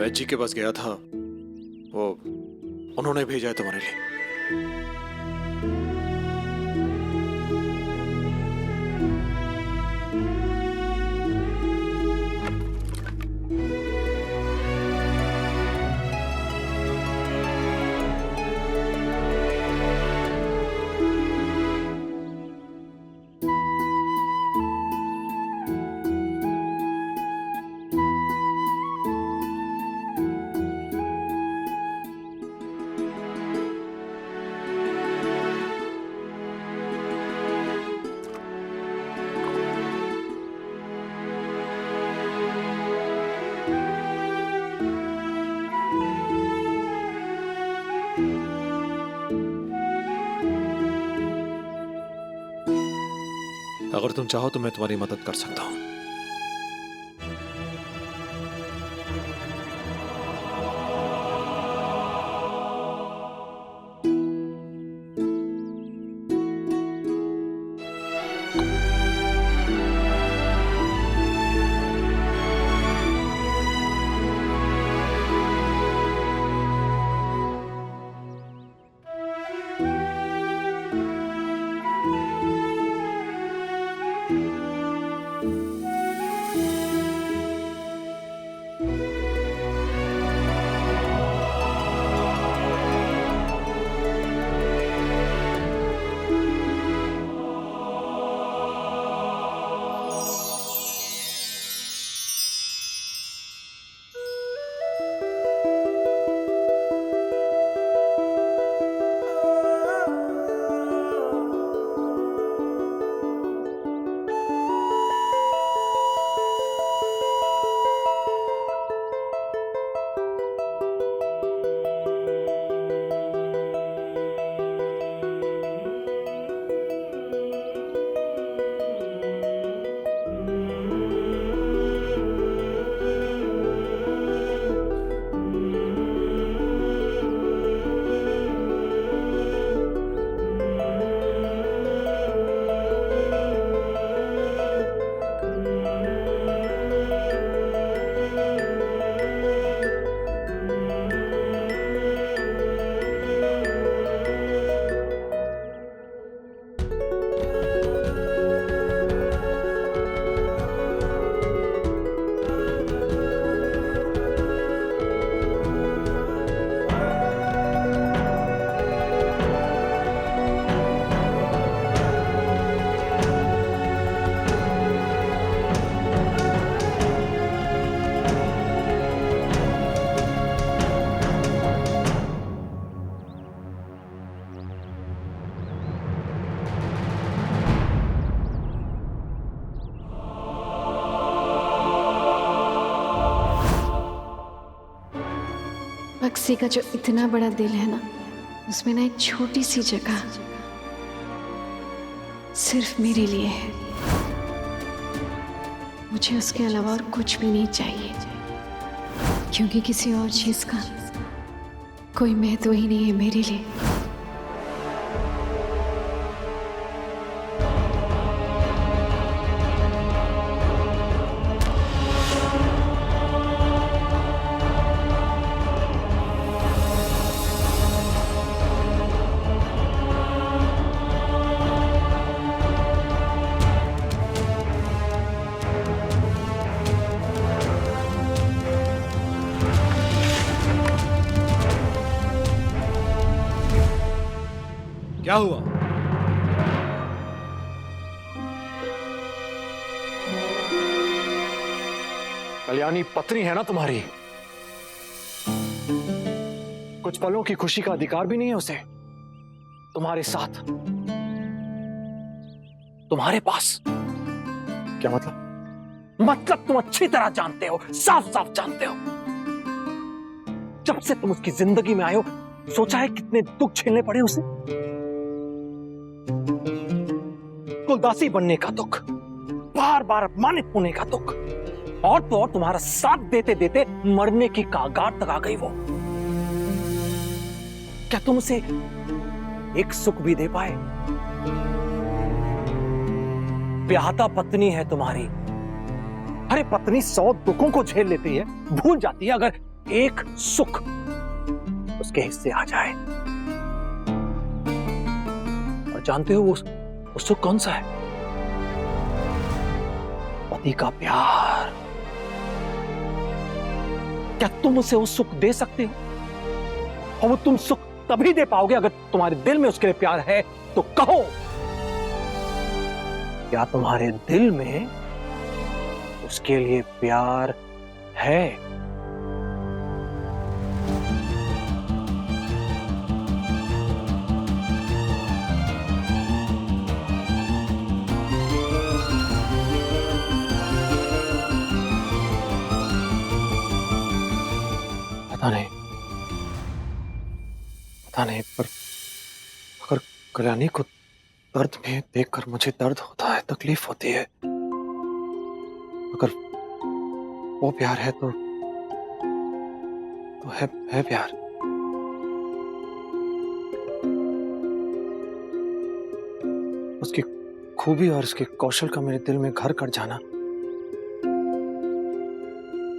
वैद जी के पास गया था, वो उन्होंने भेजा है तुम्हारे लिए। अगर तुम चाहो तो मैं तुम्हारी मदद कर सकता हूं। बक्से का जो इतना बड़ा दिल है ना, उसमें ना एक छोटी सी जगह सिर्फ मेरे लिए है। मुझे उसके अलावा और कुछ भी नहीं चाहिए, क्योंकि किसी और चीज का कोई महत्व ही नहीं है मेरे लिए। क्या हुआ? कल्याणी पत्नी है ना तुम्हारी, कुछ पलों की खुशी का अधिकार भी नहीं है उसे तुम्हारे साथ, तुम्हारे पास? क्या मतलब? मतलब तुम अच्छी तरह जानते हो, साफ साफ जानते हो। जब से तुम उसकी जिंदगी में आए हो, सोचा है कितने दुख झेलने पड़े उसे? कुलदासी बनने का दुख, बार बार अपमानित होने का दुख, और तो और तुम्हारा साथ देते देते मरने की कगार तक आ गई वो। क्या तुम उसे एक सुख भी दे पाए? ब्याहता पत्नी है तुम्हारी। अरे पत्नी 100 दुखों को झेल लेती है, भूल जाती है अगर एक सुख उसके हिस्से आ जाए। और जानते हो वो सुख कौन सा है? पति का प्यार। क्या तुम उसे वो सुख दे सकते हो? और वो तुम सुख तभी दे पाओगे अगर तुम्हारे दिल में उसके लिए प्यार है। तो कहो, क्या तुम्हारे दिल में उसके लिए प्यार है? पता नहीं, पर अगर कल्याणी को दर्द में देखकर मुझे दर्द होता है, तकलीफ होती है, अगर वो प्यार है तो है प्यार। उसकी खूबी और उसके कौशल का मेरे दिल में घर कर जाना,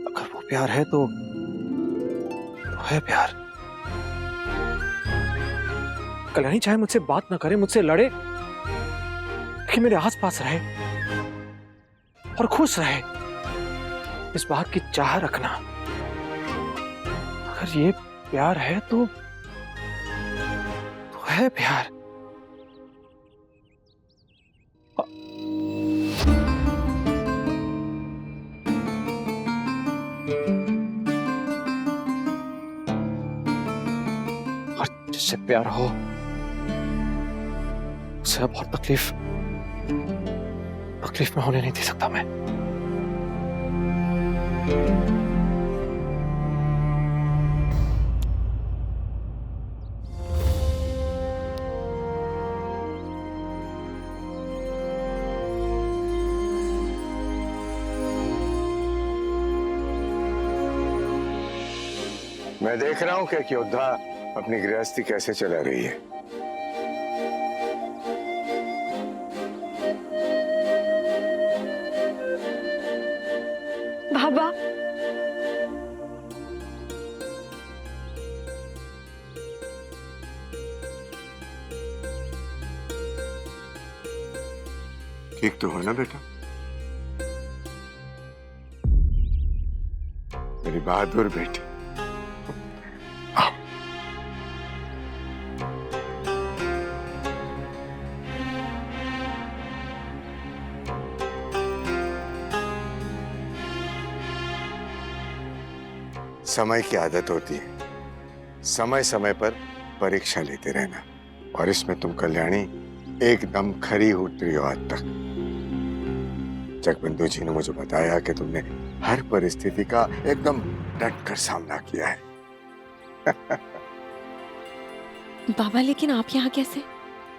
अगर वो प्यार है तो है प्यार। कल्याणी चाहे मुझसे बात ना करे, मुझसे लड़े, कि मेरे आसपास रहे और खुश रहे, इस बात की चाह रखना। अगर ये प्यार है तो है प्यार। और जिससे प्यार हो उसे अब और तकलीफ में होने नहीं दे सकता मैं। मैं देख रहा हूं कि एक योद्धा अपनी गृहस्थी कैसे चला रही है। बाबा, ठीक तो हो ना बेटा? मेरी बहादुर बेटी। समय की आदत होती है समय समय पर परीक्षा लेते रहना, और इसमें तुम कल्याणी एकदम खरी उतरी हो आज तक। जगबंधु जी ने मुझे बताया कि तुमने हर परिस्थिति का एकदम डट कर सामना किया है। बाबा, लेकिन आप यहाँ कैसे?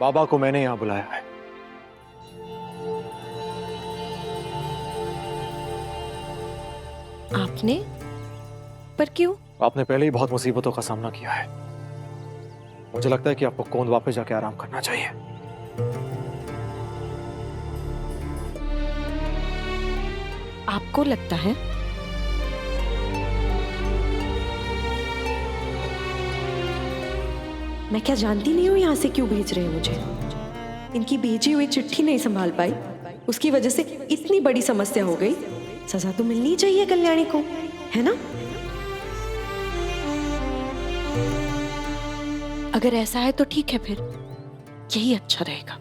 बाबा को मैंने यहाँ बुलाया है। आपने? पर क्यों? आपने पहले ही बहुत मुसीबतों का सामना किया है। मुझे लगता है कि आपको कोंद वापस जाके आराम करना चाहिए। आपको लगता है? मैं क्या जानती नहीं हूँ यहाँ से क्यों भेज रहे हैं मुझे? इनकी भेजी हुई चिट्ठी नहीं संभाल पाई, उसकी वजह से इतनी बड़ी समस्या हो गई। सजा तो मिलनी चाहिए कल्याणी को, है ना? अगर ऐसा है तो ठीक है, फिर यही अच्छा रहेगा।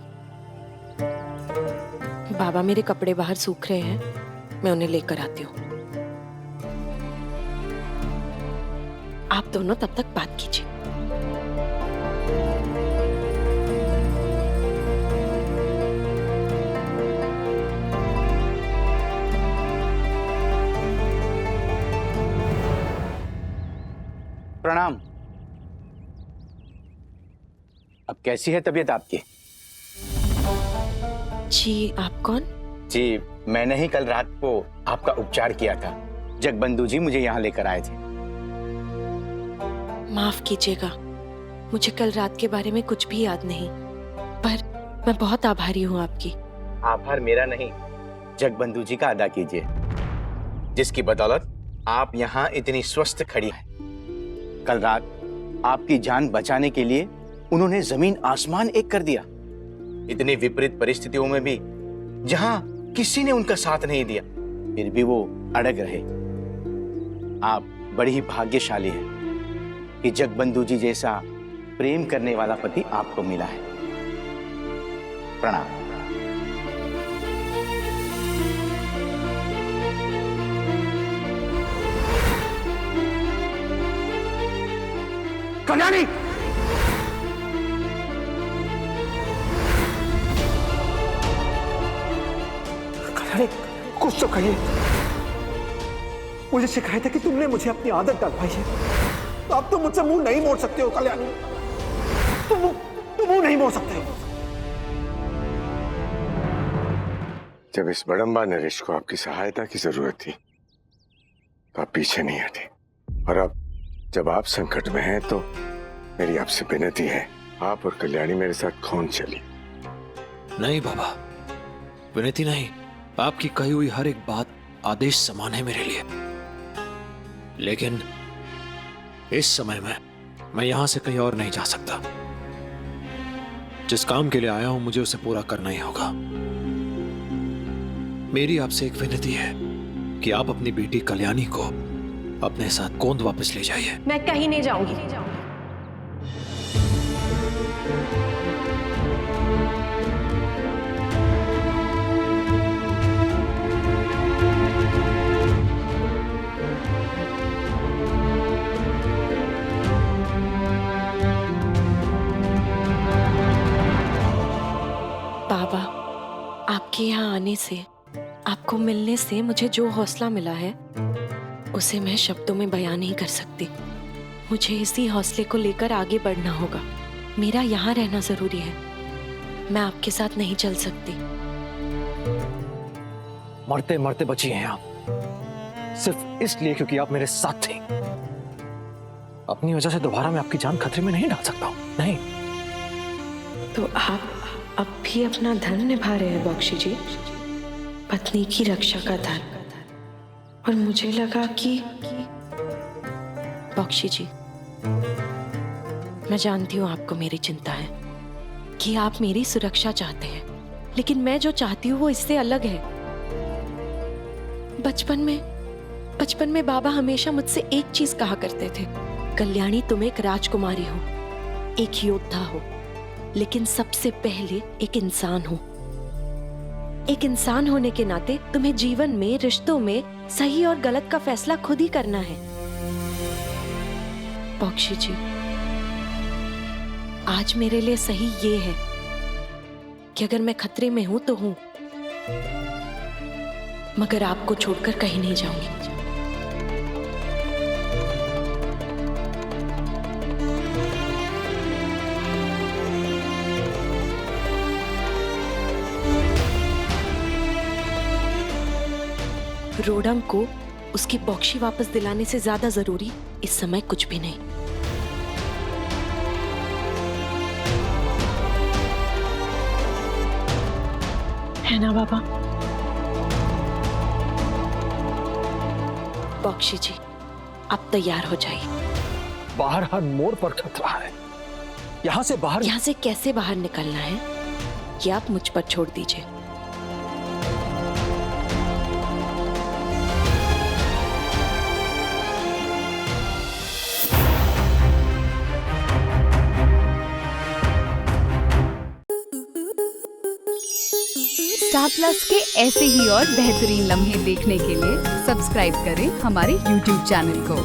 बाबा, मेरे कपड़े बाहर सूख रहे हैं, मैं उन्हें लेकर आती हूँ। आप दोनों तब तक बात कीजिए। प्रणाम। अब कैसी है तबीयत आपकी? जी, आप कौन? जी, मैंने ही कल रात को आपका उपचार किया था। जगबंधु जी मुझे यहाँ लेकर आए थे। माफ कीजिएगा, मुझे कल रात के बारे में कुछ भी याद नहीं, पर मैं बहुत आभारी हूँ आपकी। आभार मेरा नहीं, जगबंधु जी का अदा कीजिए, जिसकी बदौलत आप यहाँ इतनी स्वस्थ खड़ी हैं। कल रात आपकी जान बचाने के लिए उन्होंने जमीन आसमान एक कर दिया। इतनी विपरीत परिस्थितियों में भी जहां किसी ने उनका साथ नहीं दिया, फिर भी वो अड़ग रहे। आप बड़ी ही भाग्यशाली हैं कि जगबंधु जी जैसा प्रेम करने वाला पति आपको मिला है। प्रणाम। कल्याणी, कल्याणी, कुछ तो कहिए। मुझे शिकायत है कि तुमने मुझे अपनी आदत डलवाई है। तो अब तुम मुझसे मुंह नहीं मोड़ सकते हो कल्याणी। तुम मुंह नहीं मोड़ सकते। जब इस बड़म्बा नरेश को आपकी सहायता की जरूरत थी तो आप पीछे नहीं हटे, और अब जब आप संकट में हैं तो मेरी आपसे विनती है, आप और कल्याणी मेरे साथ खून चलिए। नहीं बाबा, विनती नहीं, आपकी कही हुई हर एक बात आदेश समान है मेरे लिए। लेकिन इस समय में मैं यहां से कहीं और नहीं जा सकता। जिस काम के लिए आया हूं मुझे उसे पूरा करना ही होगा। मेरी आपसे एक विनती है कि आप अपनी बेटी कल्याणी को अपने साथ गोंद वापस ले जाइए। मैं कहीं नहीं जाऊंगी। बाबा, आपके यहाँ आने से, आपको मिलने से मुझे जो हौसला मिला है उसे मैं शब्दों में बयान नहीं कर सकती। मुझे इसी हौसले को लेकर आगे बढ़ना होगा। मेरा यहाँ रहना जरूरी है। मैं आपके साथ नहीं चल सकती। मरते मरते बची हैं आप, सिर्फ इसलिए क्योंकि आप मेरे साथ थे। अपनी वजह से दोबारा मैं आपकी जान खतरे में नहीं डाल सकता हूं। नहीं। तो आप अब भी अपना धर्म निभा रहे हैं बख्शी जी, पत्नी की रक्षा का धर्म। और मुझे लगा कि बख्शी जी, मैं जानती हूँ आपको मेरी चिंता है कि आप मेरी सुरक्षा चाहते हैं, लेकिन मैं जो चाहती हूँ वो इससे अलग है। बचपन में बाबा हमेशा मुझसे एक चीज कहा करते थे, कल्याणी तुम एक राजकुमारी हो, एक योद्धा हो, लेकिन सबसे पहले एक इंसान हो। एक इंसान होने के नाते तुम्हें जीवन में, रिश्तों में सही और गलत का फैसला खुद ही करना है। बख्शी जी, आज मेरे लिए सही ये है कि अगर मैं खतरे में हूं तो हूं, मगर आपको छोड़कर कहीं नहीं जाऊंगी। रोडंग को उसकी बॉक्सी वापस दिलाने से ज्यादा जरूरी इस समय कुछ भी नहीं। है ना बाबा? बॉक्सी जी, आप तैयार हो जाइए। बाहर हर मोड़ पर खतरा है। यहाँ से बाहर यहाँ से कैसे बाहर निकलना है ये आप मुझ पर छोड़ दीजिए। स्टार प्लस के ऐसे ही और बेहतरीन लम्हे देखने के लिए सब्सक्राइब करें हमारे YouTube चैनल को।